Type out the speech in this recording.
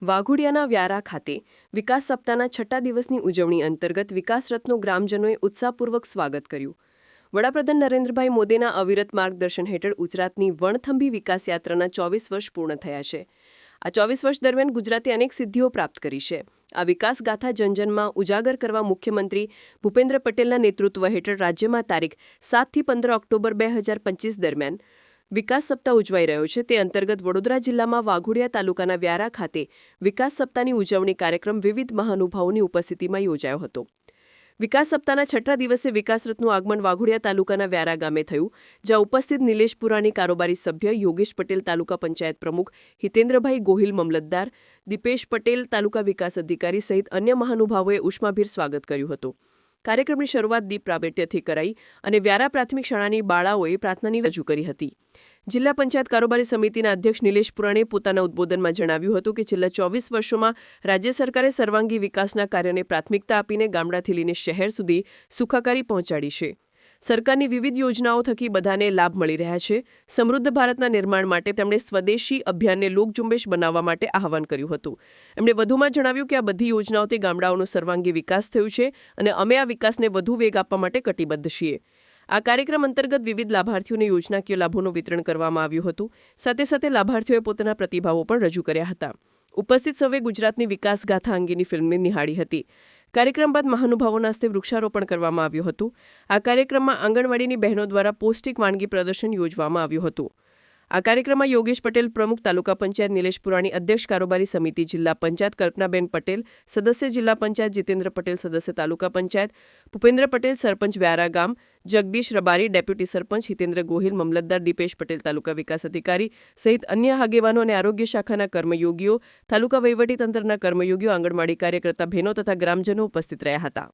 વાઘોડિયાના વ્યારા ખાતે વિકાસ સપ્તાહના છઠ્ઠા દિવસની ઉજવણી અંતર્ગત વિકાસ રથનું ગ્રામજનોએ ઉત્સાહપૂર્વક સ્વાગત કર્યું. વડાપ્રધાન નરેન્દ્રભાઈ મોદીના અવિરત માર્ગદર્શન હેઠળ ગુજરાતની વણથંભી વિકાસ યાત્રાના 24 વર્ષ પૂર્ણ થયા છે. આ 24 વર્ષ દરમિયાન ગુજરાતે અનેક સિદ્ધિઓ પ્રાપ્ત કરી છે. આ વિકાસ ગાથા જનજનમાં ઉજાગર કરવા મુખ્યમંત્રી ભૂપેન્દ્ર પટેલના નેતૃત્વ હેઠળ રાજ્યમાં તારીખ 7 થી 15 ઓક્ટોબર 2025 દરમિયાન વિકાસ સપ્તાહ ઉજવાઈ રહ્યો છે. તે અંતર્ગત વડોદરા જિલ્લામાં વાઘોડિયા તાલુકાના વ્યારા ખાતે વિકાસ સપ્તાહની ઉજવણી કાર્યક્રમ વિવિધ મહાનુભાવોની ઉપસ્થિતિમાં યોજાયો હતો. વિકાસ સપ્તાહના છઠ્ઠા દિવસે વિકાસ રથનું આગમન વાઘોડિયા તાલુકાના વ્યારા ગામે થયું, જ્યાં ઉપસ્થિત નિલેશપુરાની કારોબારી સભ્ય યોગેશ પટેલ તાલુકા પંચાયત પ્રમુખ, હિતેન્દ્રભાઈ ગોહિલ મામલતદાર, દીપેશ પટેલ તાલુકા વિકાસ અધિકારી સહિત અન્ય મહાનુભાવોએ ઉષ્માભેર સ્વાગત કર્યું હતું. કાર્યક્રમની શરૂઆત દીપ પ્રાગટ્યથી કરાઈ અને વ્યારા પ્રાથમિક શાળાની બાળાઓએ પ્રાર્થનાની રજૂ કરી હતી. જિલ્લા પંચાયત કારોબારી સમિતિના અધ્યક્ષ નિલેશ પુરાણે પોતાના ઉદ્બોધનમાં જણાવ્યું હતું કે છેલ્લા 24 વર્ષોમાં રાજ્ય સરકારે સર્વાંગી વિકાસના કાર્યને પ્રાથમિકતા આપીને ગામડાથી લઈને શહેર સુધી સુખાકારી પહોંચાડી છે. સરકારની વિવિધ યોજનાઓ થકી બધાને લાભ મળી રહ્યા છે. સમૃદ્ધ ભારતના નિર્માણ માટે તેમણે સ્વદેશી અભિયાનને લોકઝુંબેશ બનાવવા માટે આહવાન કર્યું હતું. એમણે વધુમાં જણાવ્યું કે આ બધી યોજનાઓથી ગામડાઓનો સર્વાંગી વિકાસ થયો છે અને અમે આ વિકાસને વધુ વેગ આપવા માટે કટિબદ્ધ છીએ. આ કાર્યક્રમ અંતર્ગત વિવિધ લાભાર્થીઓને યોજનાકીય લાભોનું વિતરણ કરવામાં આવ્યું હતું. સાથે સાથે લાભાર્થીઓએ પોતાના પ્રતિભાવો પણ રજૂ કર્યા હતા. ઉપસ્થિત સૌએ ગુજરાતની વિકાસ ગાથા અંગેની ફિલ્મને નિહાળી હતી. કાર્યક્રમ બાદ મહાનુભાવોના હસ્તે વૃક્ષારોપણ કરવામાં આવ્યું હતું. આ કાર્યક્રમમાં આંગણવાડીની બહેનો દ્વારા પૌષ્ટિક વાનગી પ્રદર્શન યોજવામાં આવ્યું હતું. આ કાર્યક્રમમાં યોગેશ પટેલ પ્રમુખ, તાલુકા પંચાયત નિલેશ પુરાણી અધ્યક્ષ કારોબારી સમિતિ, જિલ્લા પંચાયત કલ્પનાબેન પટેલ સદસ્ય, જિલ્લા પંચાયત જીતેન્દ્ર પટેલ સદસ્ય, તાલુકા પંચાયત ભૂપેન્દ્ર પટેલ સરપંચ વ્યારા ગામ, જગદીશ રબારી ડેપ્યુટી સરપંચ, હિતેન્દ્ર ગોહિલ મામલતદાર, દીપેશ પટેલ તાલુકા વિકાસ અધિકારી સહિત અન્ય આગેવાનો અને આરોગ્ય શાખાના કર્મયોગીઓ, તાલુકા વહીવટીતંત્રના કર્મયોગીઓ, આંગણવાડી કાર્યકર્તા બહેનો તથા ગ્રામજનો ઉપસ્થિત રહ્યા હતા.